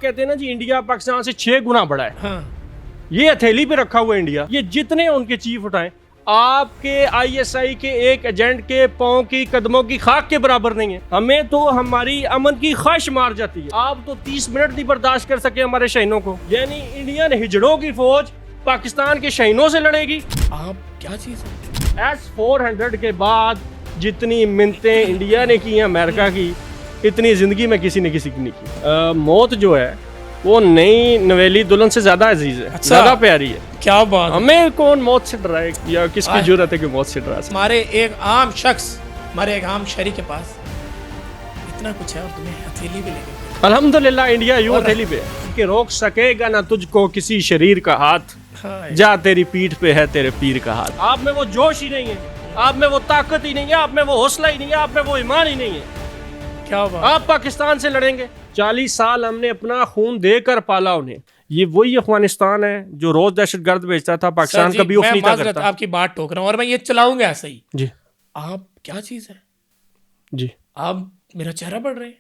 کہتے ہیں نا جی انڈیا پاکستان سے 6 گنا بڑا ہے. ہاں یہ ہتھیلی پہ رکھا ہوا انڈیا. یہ جتنے ان کے چیف اٹھائیں آپ کے آئی ایس آئی کے ایک ایجنٹ کے پاؤں کی قدموں کی خاک کے برابر نہیں ہے. ہمیں تو ہماری امن کی خواہش مار جاتی ہے. آپ تو 30 منٹ نہیں برداشت کر سکے ہمارے شہینوں کو. یعنی انڈین ہجڑوں کی فوج پاکستان کے شہینوں سے لڑے گی. آپ کیا چیز ہے؟ S-400 کے بعد جتنی منتیں انڈیا نے کی ہیں امریکہ کی اتنی زندگی میں کسی نے کسی کی نہیں کی. موت جو ہے وہ نئی نویلی دلہن سے زیادہ عزیز ہے, زیادہ پیاری ہے. کیا بات. ہمیں کون موت سے ڈرائے یا کس کی جرأت ہے کہ موت سے ڈرا سکے؟ ہمارے ایک عام شخص, ہمارے ایک عام شہری کے پاس اتنا کچھ ہے اور تمہیں ہتھیلی بھی لے کے. الحمدللہ انڈیا یوں ہتھیلی پہ کہ روک سکے گا نہ تجھ کو کسی شریر کا ہاتھ, جا تیری پیٹھ پہ ہے تیرے پیر کا ہاتھ. آپ میں وہ جوش ہی نہیں ہے, آپ میں وہ طاقت ہی نہیں ہے, آپ میں وہ حوصلہ ہی نہیں ہے, آپ میں وہ ایمان ہی نہیں ہے. کیا بات. آپ پاکستان سے لڑیں گے. 40 سال ہم نے اپنا خون دے کر پالا انہیں. یہ وہی افغانستان ہے جو روز دہشت گرد بھیجتا تھا, پاکستان کبھی اف نہیں کرتا. آپ کی بات ٹوک رہا ہوں اور میں یہ چلاؤں گا ایسا ہی. جی آپ کیا چیز ہے؟ جی آپ میرا چہرہ پڑھ رہے ہیں.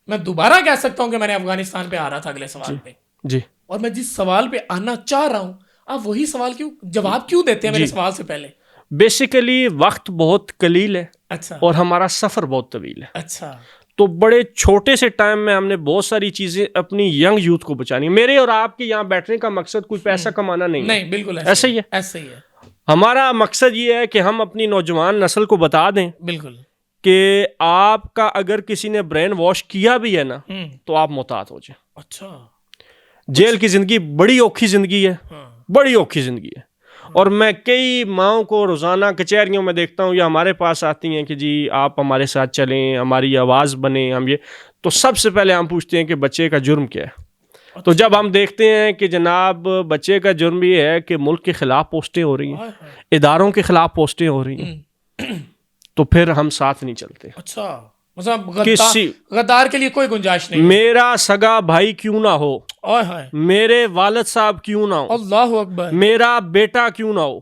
میں دوبارہ کہہ سکتا ہوں کہ میں نے افغانستان پہ آ رہا تھا اگلے سوال پہ, جی اور میں جس سوال پہ آنا چاہ رہا ہوں آپ وہی سوال کیوں جواب کیوں دیتے ہیں میرے سوال سے پہلے؟ بیسیکلی وقت بہت قلیل ہے اچھا اور ہمارا سفر بہت طویل ہے. اچھا تو بڑے چھوٹے سے ٹائم میں ہم نے بہت ساری چیزیں اپنی ینگ یوتھ کو بچانی. میرے اور آپ کے یہاں بیٹھنے کا مقصد کوئی پیسہ کمانا نہیں ہے. نہیں بالکل ایسا ہی ہے. ایسا ہی ہے. ہمارا مقصد یہ ہے کہ ہم اپنی نوجوان نسل کو بتا دیں بالکل کہ آپ کا اگر کسی نے برین واش کیا بھی ہے نا تو آپ محتاط ہو جائیں. اچھا جیل کی زندگی بڑی اوکھی زندگی ہے, بڑی اوکھی زندگی ہے. اور میں کئی ماؤں کو روزانہ کچہریوں میں دیکھتا ہوں یا ہمارے پاس آتی ہیں کہ جی آپ ہمارے ساتھ چلیں, ہماری آواز بنیں, ہم یہ. تو سب سے پہلے ہم پوچھتے ہیں کہ بچے کا جرم کیا ہے. تو جب ہم دیکھتے ہیں کہ جناب بچے کا جرم یہ ہے کہ ملک کے خلاف پوسٹیں ہو رہی ہیں, اداروں کے خلاف پوسٹیں ہو رہی ہیں, تو پھر ہم ساتھ نہیں چلتے. اچھا مطلب غدار کے لیے کوئی گنجائش نہیں. میرا سگا بھائی کیوں نہ ہو, میرے والد صاحب کیوں نہ ہو, اللہ اکبر, میرا بیٹا کیوں نہ ہو,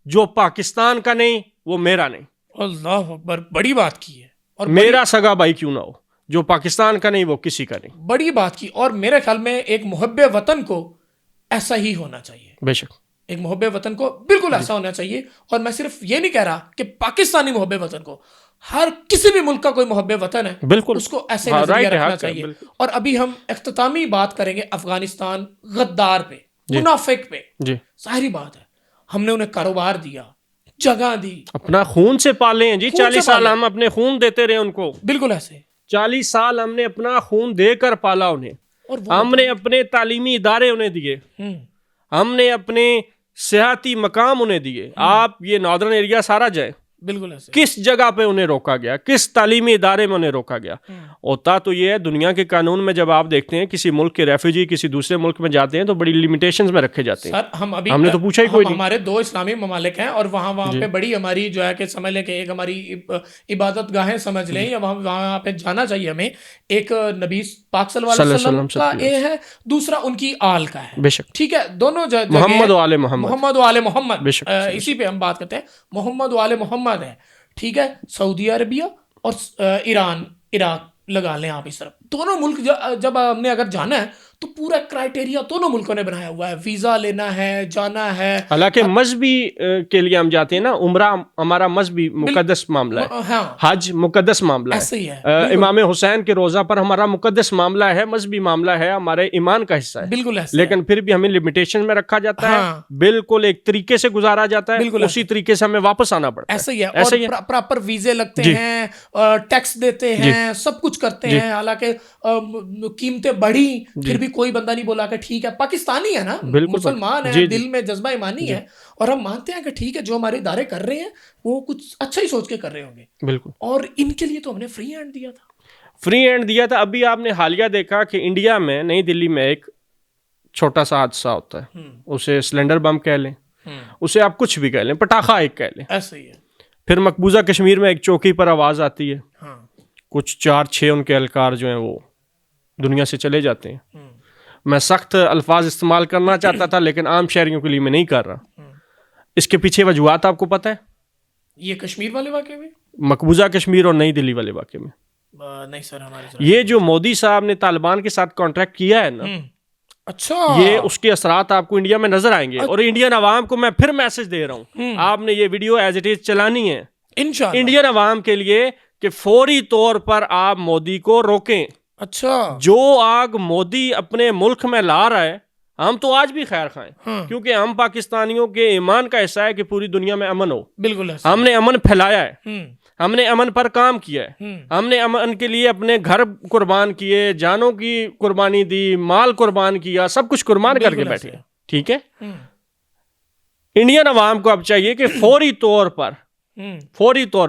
جو پاکستان کا نہیں وہ میرا نہیں. اللہ اکبر, بڑی بات کی ہے. اور میرا سگا بھائی کیوں نہ ہو, جو پاکستان کا نہیں وہ کسی کا نہیں. بڑی بات کی. اور میرے خیال میں ایک محب وطن کو ایسا ہی ہونا چاہیے. بے شک ایک محب وطن کو بالکل ایسا ہونا چاہیے. اور میں صرف یہ نہیں کہہ رہا کہ پاکستانی محب وطن کو, ہر کسی بھی ملک کا کوئی محب وطن ہے بالکل اس کو ایسے نظریہ رکھنا چاہیے. اور ابھی ہم اختتامی بات کریں گے افغانستان غدار پہ, منافق پہ. جی ظاہری بات ہے ہم نے انہیں کاروبار دیا, جگہ دی, اپنا خون سے پالے ہیں جی. 40 سال ہم اپنے خون دیتے رہے ان کو. بالکل ایسے 40 سال ہم نے اپنا خون دے کر پالا انہیں. ہم نے اپنے تعلیمی ادارے انہیں دیے, ہم نے اپنے سیاحتی مقام انہیں دیے. آپ یہ ناردرن ایریا سارا جائیں, بالکل ایسے کس جگہ پہ انہیں روکا گیا, کس تعلیمی ادارے میں انہیں روکا گیا. ہوتا تو یہ ہے دنیا کے قانون میں جب آپ دیکھتے ہیں کسی ملک کے ریفیوجی کسی دوسرے ملک میں جاتے ہیں تو بڑی لیمیٹیشنز میں رکھے جاتے ہیں. سر ہم نے تو پوچھا ہی کوئی نہیں. ہمارے 2 اسلامی ممالک ہیں اور وہاں پہ بڑی ہماری جو ہے کہ سمجھ لیں کہ ایک ہماری عبادت گاہیں سمجھ لیں, یا وہاں پہ جانا چاہیے ہمیں. ایک نبی پاک صلی اللہ علیہ وسلم کا یہ ہے, دوسرا ان کی آل کا ہے. بے شک ٹھیک ہے, دونوں محمد و آل محمد, محمد و آل محمد, اسی پہ ہم بات کرتے ہیں. محمد و آل محمد ہے. ٹھیک ہے, سعودی عربیہ اور ایران عراق لگا لیں آپ اس طرف. دونوں ملک جب ہم نے اگر جانا ہے تو پورا کرائٹیریا دونوں ملکوں نے بنایا ہوا ہے. ویزا لینا ہے, جانا ہے. حالانکہ مذہبی کے لیے ہم جاتے ہیں نا, عمرہ ہمارا مذہبی مقدس معاملہ ہے, حج مقدس معاملہ ہے, امام حسین کے روزہ پر ہمارا مقدس معاملہ ہے, مذہبی معاملہ ہے, ہمارے ایمان کا حصہ ہے. بالکل ایسا, لیکن پھر بھی ہمیں لمیٹیشن میں رکھا جاتا ہے, بالکل ایک طریقے سے گزارا جاتا ہے, اسی طریقے سے ہمیں واپس آنا پڑتا ہے. ایسا ہی ہے. اور پراپر ویزے لگتے ہیں, ٹیکس دیتے ہیں, سب کچھ کرتے ہیں. حالانکہ قیمتیں بڑھی پھر بھی کوئی بندہ نہیں بولا کہ ٹھیک ہے, پاکستانی ہے نا, مسلمان ہے, دل میں جذبہ ایمانی ہے, اور ہم مانتے ہیں کہ ٹھیک ہے جو ہمارے ادارے کر رہے ہیں وہ کچھ اچھا ہی سوچ کے کر رہے ہوں گے. بالکل. اور ان کے لیے تو ہم نے فری ہینڈ دیا تھا. فری ہینڈ دیا تھا. ابھی آپ نے حالیہ دیکھا کہ انڈیا میں نئی دلی میں ایک چھوٹا سا حادثہ ہوتا ہے, اسے سلنڈر بم کہہ لیں, اسے آپ کچھ بھی کہہ لیں, پٹاخہ ایک کہہ لیں. ایسا ہی ہے. پھر مقبوضہ کشمیر میں ایک چوکی پر آواز آتی ہے, کچھ 4-6 ان کے اہلکار جو ہیں وہ دنیا سے چلے جاتے ہیں. میں سخت الفاظ استعمال کرنا چاہتا تھا لیکن عام شہریوں کے لیے میں نہیں کر رہا. اس کے پیچھے وجوہات آپ کو پتہ ہے؟ یہ کشمیر والے واقعے میں, مقبوضہ کشمیر اور نئی دلی والے واقعے میں نہیں سر ہمارے یہ جو مودی صاحب نے طالبان کے ساتھ کانٹریکٹ کیا ہے نا، اچھا یہ اس کے اثرات آپ کو انڈیا میں نظر آئیں گے. اور انڈین عوام کو میں پھر میسج دے رہا ہوں، آپ نے یہ ویڈیو ایز اٹ از چلانی ہے انشاءاللہ انڈین عوام کے لیے کہ فوری طور پر آپ مودی کو روکیں. اچھا جو آگ مودی اپنے ملک میں لا رہا ہے، ہم تو آج بھی خیر خائیں، کیونکہ ہم پاکستانیوں کے ایمان کا حصہ ہے کہ پوری دنیا میں امن ہو. بالکل ہم نے امن پھیلایا ہے، ہم نے امن پر کام کیا ہے، ہم نے امن کے لیے اپنے گھر قربان کیے، جانوں کی قربانی دی، مال قربان کیا، سب کچھ قربان کر کے بیٹھے. ٹھیک ہے، انڈین عوام کو اب چاہیے کہ فوری طور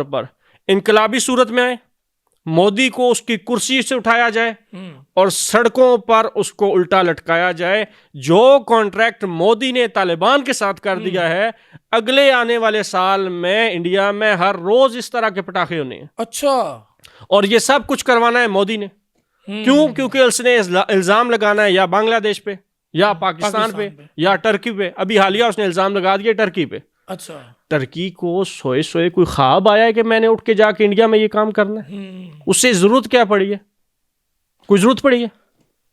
پر انقلابی صورت میں آئے، مودی کو اس کی کرسی سے اٹھایا جائے اور سڑکوں پر اس کو الٹا لٹکایا جائے. جو کانٹریکٹ مودی نے طالبان کے ساتھ کر دیا ہے، اگلے آنے والے سال میں انڈیا میں ہر روز اس طرح کے پٹاخے ہونے ہیں. اچھا، اور یہ سب کچھ کروانا ہے مودی نے. کیوں؟ کیونکہ اس نے الزام لگانا ہے یا بنگلہ دیش پہ، یا پاکستان پہ، یا ٹرکی پہ. ابھی حالیہ اس نے الزام لگا دیا ٹرکی پہ. اچھا، ٹرکی کو سوئے کوئی خواب آیا ہے کہ میں نے اٹھ کے جا کے انڈیا میں یہ کام کرنا ہے؟ اس سے ضرورت کیا پڑی ہے؟ کوئی ضرورت پڑی ہے؟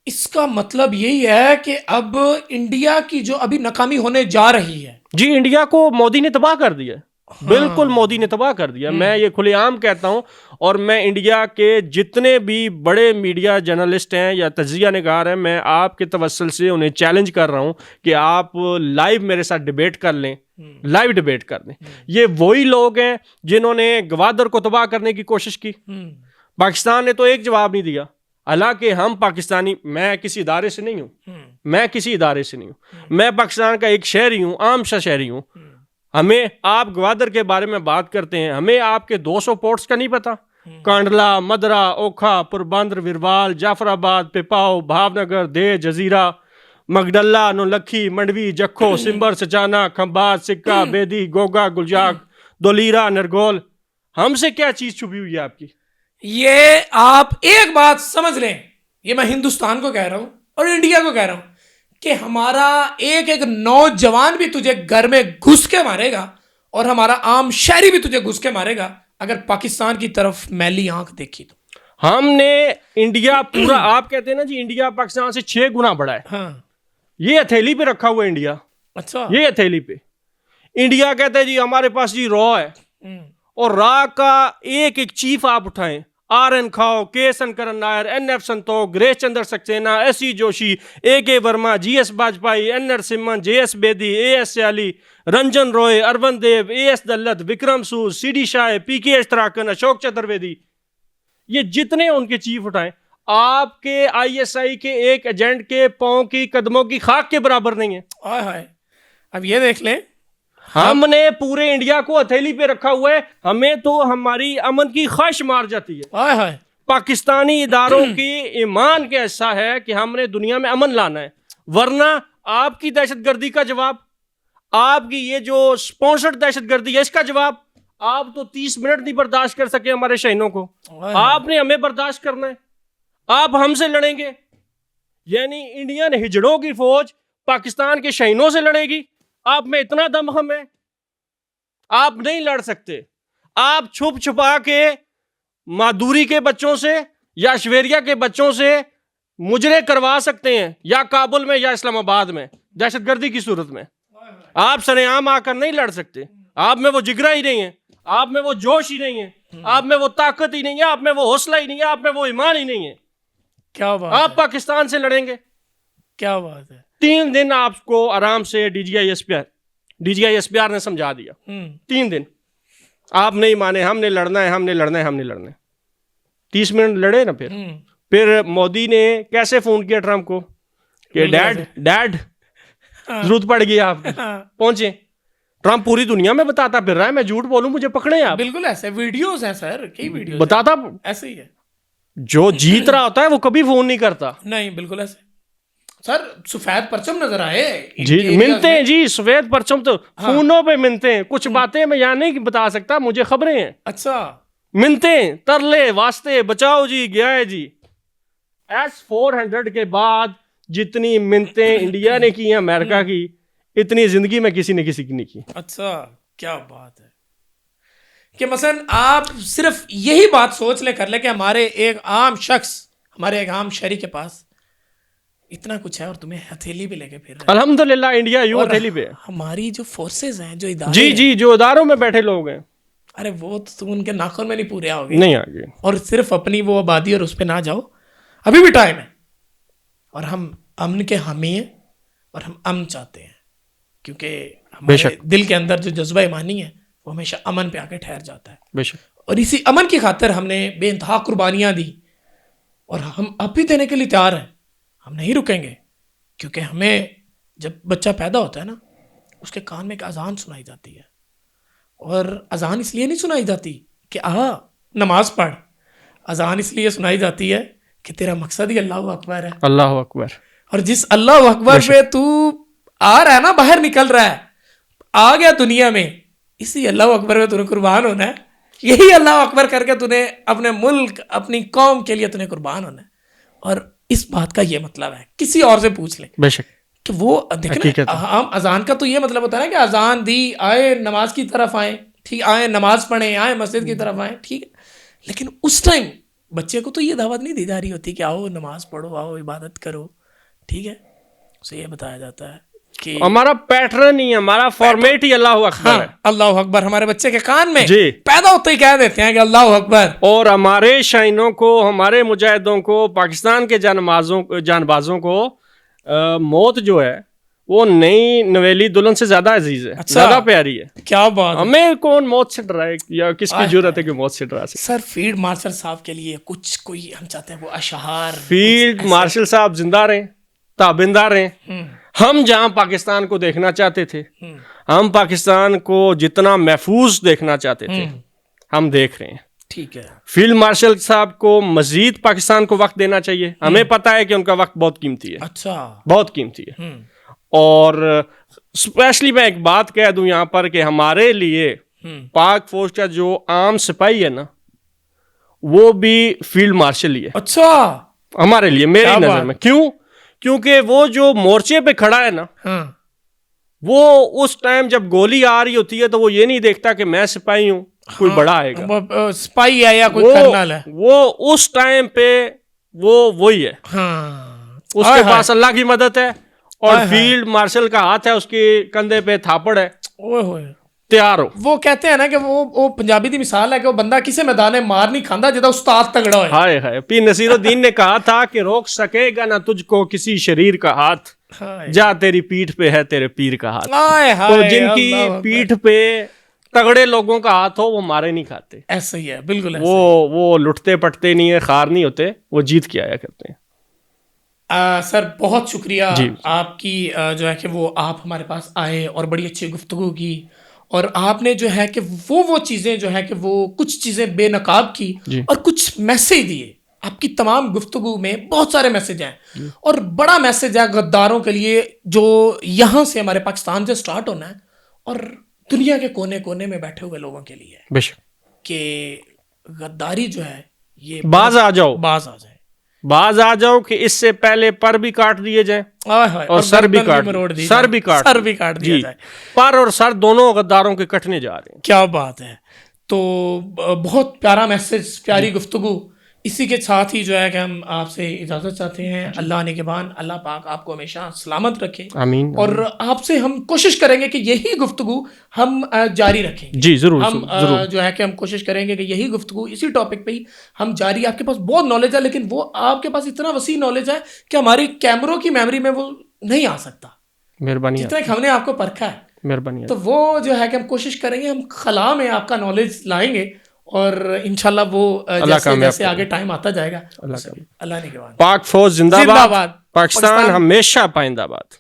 اس کا مطلب یہی ہے کہ اب انڈیا کی جو ابھی ناکامی ہونے جا رہی ہے، جی، انڈیا کو مودی نے تباہ کر دیا. بالکل مودی نے تباہ کر دیا. میں یہ کھلے عام کہتا ہوں، اور میں انڈیا کے جتنے بھی بڑے میڈیا جرنلسٹ ہیں یا تجزیہ نگار ہیں، میں آپ کے توسل سے انہیں چیلنج کر رہا ہوں کہ آپ لائیو میرے ساتھ ڈیبیٹ کر لیں، لائیو ڈیبیٹ کر لیں. یہ وہی لوگ ہیں جنہوں نے گوادر کو تباہ کرنے کی کوشش کی. پاکستان نے تو ایک جواب نہیں دیا. حالانکہ ہم پاکستانی، میں کسی ادارے سے نہیں ہوں، میں پاکستان کا ایک شہری ہوں، عام سا شہری ہوں. ہمیں آپ گوادر کے بارے میں بات کرتے ہیں، ہمیں آپ کے 200 پورٹس کا نہیں پتا. کانڈلا، مدرا، اوکھا، پوربندر، ویروال، جعفر آباد، پپاؤ، بھاونگر، دے، جزیرہ، مگڈلہ، نولکھی، منڈوی، جکھو، سمبر، سچانا، کھمبات، سکہ، بیدی، گوگا، گلجاگ، دولیرا، نرگول. ہم سے کیا چیز چھپی ہوئی ہے آپ کی؟ یہ آپ ایک بات سمجھ لیں، یہ میں ہندوستان کو کہہ رہا ہوں اور انڈیا کو کہہ رہا ہوں کہ ہمارا ایک نوجوان بھی تجھے گھر میں گھس کے مارے گا اور ہمارا عام شہری بھی تجھے گھس کے مارے گا اگر پاکستان کی طرف میلی آنکھ دیکھی تو. ہم نے انڈیا پورا، آپ کہتے ہیں نا جی انڈیا پاکستان سے 6 گنا بڑا ہے. ہاں، یہ ہتھیلی پہ رکھا ہوا ہے انڈیا. اچھا، یہ ہتھیلی پہ انڈیا کہتا ہے جی ہمارے پاس جی را ہے، اور را کا ایک چیف آپ اٹھائیں، آر این کھاؤ، K Sankaran Nair, N F Suntook, Girish Chandra Saxena, S E Joshi, A K Verma, G S Bajpai, N Narasimhan, J S Bedi, A S Syali, Ranjan Roy, Arun Dev, A S Dulat, Vikram Sood, C D شاہ، پی کے اشتراکن، اشوک چترویدی. یہ جتنے ان کے چیف اٹھائیں، آپ کے آئی ایس آئی کے ایک ایجنٹ کے پاؤں کی قدموں کی خاک کے برابر نہیں ہے. اب یہ دیکھ لیں، ہم نے پورے انڈیا کو ہتھیلی پہ رکھا ہوا ہے. ہمیں تو ہماری امن کی خواہش مار جاتی ہے. پاکستانی اداروں کی ایمان کا حصہ ہے کہ ہم نے دنیا میں امن لانا ہے، ورنہ آپ کی دہشت گردی کا جواب، آپ کی یہ جو سپونسرڈ دہشت گردی ہے اس کا جواب، آپ تو 30 منٹ نہیں برداشت کر سکے ہمارے شہینوں کو. آپ نے ہمیں برداشت کرنا ہے، آپ ہم سے لڑیں گے. یعنی انڈین ہجڑوں کی فوج پاکستان کے شہینوں سے لڑے گی. آپ میں اتنا دم ہے، آپ نہیں لڑ سکتے. آپ چھپ چھپا کے مادوری کے بچوں سے یا شویریا کے بچوں سے مجرے کروا سکتے ہیں، یا کابل میں یا اسلام آباد میں دہشت گردی کی صورت میں. آپ سرعام آ کر نہیں لڑ سکتے. آپ میں وہ جگرا ہی نہیں ہے، آپ میں وہ جوش ہی نہیں ہے، آپ میں وہ طاقت ہی نہیں ہے، آپ میں وہ حوصلہ ہی نہیں ہے، آپ میں وہ ایمان ہی نہیں ہے. کیا بات، آپ پاکستان سے لڑیں گے؟ کیا بات ہے. 3 دن آپ کو آرام سے D G I S P R نے سمجھا دیا. 3 دن آپ نہیں مانے، ہم نے لڑنا ہے، ہم نے لڑنا ہے، ہم نے لڑنا ہے. 30 منٹ لڑے نا. پھر مودی نے کیسے فون کیا ٹرمپ کو کہ ڈیڈ ضرورت پڑ گئی آپ کی، پہنچے. ٹرمپ پوری دنیا میں بتاتا پھر رہا ہے میں جھوٹ بولوں مجھے پکڑے آپ. بالکل ایسے ویڈیوز ہیں سر، کئی ویڈیوز بتاتا ایسے ہی ہے. جو جیت رہا ہوتا ہے وہ کبھی فون نہیں کرتا. نہیں، بالکل ایسے. سر سفید پرچم نظر آئے جی، ملتے ہیں جی سفید پرچم تو فونوں پہ ملتے ہیں. کچھ باتیں میں یہاں نہیں بتا سکتا، مجھے خبریں ہیں. اچھا، ملتے ہیں، ترلے واسطے، بچاؤ جی، گیا ہے جی. S-400 کے بعد جتنی منتیں انڈیا نے کی ہیں امریکہ کی، اتنی زندگی میں کسی نے کسی کی نہیں کی. اچھا، کیا بات ہے، کہ مثلا آپ صرف یہی بات سوچ لیں کر لیں کہ ہمارے ایک عام شخص, ہمارے ایک عام شہری کے پاس اتنا کچھ ہے اور تمہیں ہتھیلی بھی لے کے پھر رہے ہیں. الحمدللہ انڈیا یوں ہتھیلی پہ. ہماری جو فورسز ہیں, جو ادارے جی جی, جو اداروں میں بیٹھے لوگ ہیں, ارے وہ تو تم ان کے ناخن میں نہیں پورے آؤ گے, نہیں آگے. اور صرف اپنی وہ آبادی اور اس پہ نہ جاؤ, ابھی بھی ٹائم ہے. اور ہم امن کے حامی ہیں اور ہم امن چاہتے ہیں, کیونکہ ہمارے دل کے اندر جو جذبہ ایمانی ہے وہ ہمیشہ امن پہ آ کے ٹھہر جاتا ہے. بے شک. اور اسی امن کی خاطر ہم نے بے انتہا قربانیاں دی, اور ہم اب بھی دینے کے لیے تیار ہیں. ہم نہیں رکیں گے, کیونکہ ہمیں جب بچہ پیدا ہوتا ہے نا, اس کے کان میں ایک اذان سنائی جاتی ہے, اور اذان اس لیے نہیں سنائی جاتی کہ نماز پڑھ, اذان اس لیے سنائی جاتی ہے کہ تیرا مقصد ہی اللہ اکبر ہے. اللہ اکبر. اور جس اللہ اکبر پہ تو آ رہا ہے نا, باہر نکل رہا ہے, آ گیا دنیا میں, اسی اللہ اکبر پہ تو نے قربان ہونا ہے. یہی اللہ اکبر کر کے تو نے اپنے ملک, اپنی قوم کے لیے تو نے قربان ہونا ہے. اور اس بات کا یہ مطلب ہے, کسی اور سے پوچھ لیں بے شک, کہ وہ دیکھیں ہم اذان کا تو یہ مطلب ہوتا ہے نا کہ اذان دی, آئے نماز کی طرف آئیں, ٹھیک, آئے نماز پڑھیں, آئے مسجد کی طرف آئیں, ٹھیک ہے. لیکن اس ٹائم بچے کو تو یہ دعوت نہیں دی جا رہی ہوتی کہ آؤ نماز پڑھو, آؤ عبادت کرو, ٹھیک ہے. اسے یہ بتایا جاتا ہے کہ ہمارا پیٹرن ہی, ہمارا فارمیٹ ہی اللہ اکبر ہے. اللہ اکبر ہمارے بچے کے کان میں پیدا ہوتے ہی کہہ دیتے ہیں کہ اللہ اکبر. اور ہمارے شائنوں کو, ہمارے مجاہدوں کو, پاکستان کے جان بازوں کو موت جو ہے وہ نئی نویلی دلہن سے زیادہ عزیز ہے, زیادہ پیاری ہے. کیا بات, ہمیں کون موت سے ڈرائے, یا کس کی جرأت ہے کہ موت سے ڈرا سکے. سر فیلڈ مارشل صاحب کے لیے کچھ کوئی ہم چاہتے ہیں وہ اشعار. فیلڈ مارشل صاحب زندہ رہیں, تابندہ رہیں. ہم جہاں پاکستان کو دیکھنا چاہتے تھے, ہم پاکستان کو جتنا محفوظ دیکھنا چاہتے تھے, ہم دیکھ رہے ہیں. ٹھیک ہے. فیلڈ مارشل صاحب کو مزید پاکستان کو وقت دینا چاہیے. ہمیں پتا ہے کہ ان کا وقت بہت قیمتی ہے. اچھا, بہت قیمتی ہے. اور اسپیشلی میں ایک بات کہہ دوں یہاں پر کہ ہمارے لیے پاک فوج کا جو عام سپاہی ہے نا, وہ بھی فیلڈ مارشل ہی ہے. اچھا, ہمارے لیے, میری نظر میں. کیوں؟ کیونکہ وہ جو مورچے پہ کھڑا ہے نا, وہ اس ٹائم جب گولی آ رہی ہوتی ہے تو وہ یہ نہیں دیکھتا کہ میں سپاہی ہوں, کوئی بڑا آئے گا, سپاہی ہے یا کوئی کرنل ہے. وہ اس ٹائم پہ وہی ہے, اس کے پاس اللہ کی مدد ہے, اور فیلڈ مارشل کا ہاتھ ہے, اس کے کندھے پہ تھاپڑ ہے, تیار ہو. وہ کہتے ہیں نا کہ وہ پنجابی دی مثال ہے کہ وہ بندہ کسی میدان میں مار نہیں کھاندا جدا استاد تگڑا ہوئے. ہائے ہائے, پیر نصیر الدین نے کہا تھا کہ روک سکے گا نہ تجھ کو کسی شریر کا ہاتھ, جا تیری پیٹھ پہ ہے تیرے پیر کا ہاتھ. تو جن کی پیٹھ پہ تگڑے لوگوں کا ہاتھ ہو وہ مارے نہیں کھاتے. ایسا ہی ہے, بالکل. وہ لٹتے پٹتے نہیں ہے, خار نہیں ہوتے, وہ جیت کے آیا کرتے ہیں. سر بہت شکریہ آپ کی جو ہے کہ وہ آپ ہمارے پاس آئے اور بڑی اچھی گفتگو کی, اور آپ نے جو ہے کہ وہ چیزیں جو ہے کہ وہ کچھ چیزیں بے نقاب کی, اور کچھ میسیج دیے. آپ کی تمام گفتگو میں بہت سارے میسیج ہیں, اور بڑا میسیج ہے غداروں کے لیے جو یہاں سے ہمارے پاکستان سے سٹارٹ ہونا ہے, اور دنیا کے کونے کونے میں بیٹھے ہوئے لوگوں کے لیے, بے شک, کہ غداری جو ہے یہ باز آ جاؤ, باز آ جاؤ کہ اس سے پہلے پر بھی کاٹ دیے جائیں اور سر بھی کاٹ دیے جائیں. پر اور سر دونوں غداروں کے کٹنے جا رہے ہیں. کیا بات ہے. تو بہت پیارا میسج, پیاری گفتگو. اسی کے ساتھ ہی جو ہے کہ ہم آپ سے اجازت چاہتے ہیں. اللہ نگہبان, اللہ پاک آپ کو ہمیشہ سلامت رکھے, آمین. اور آپ سے ہم کوشش کریں گے کہ یہی گفتگو ہم جاری رکھیں. جی ضرور. ہم جو ہے کہ ہم کوشش کریں گے کہ یہی گفتگو اسی ٹاپک پہ ہی ہم جاری. آپ کے پاس بہت نالج ہے, لیکن وہ آپ کے پاس اتنا وسیع نالج ہے کہ ہماری کیمروں کی میموری میں وہ نہیں آ سکتا. مہربانی, جتنا کہ ہم نے آپ کو پرکھا ہے, مہربانی. تو وہ جو ہے کہ ہم کوشش کریں گے, ہم خلا میں آپ کا نالج لائیں گے, اور انشاءاللہ وہ جیسے آگے ٹائم آتا جائے گا. اللہ نگہبان. پاک فوج زندہ باد, پاکستان ہمیشہ پائندہ باد.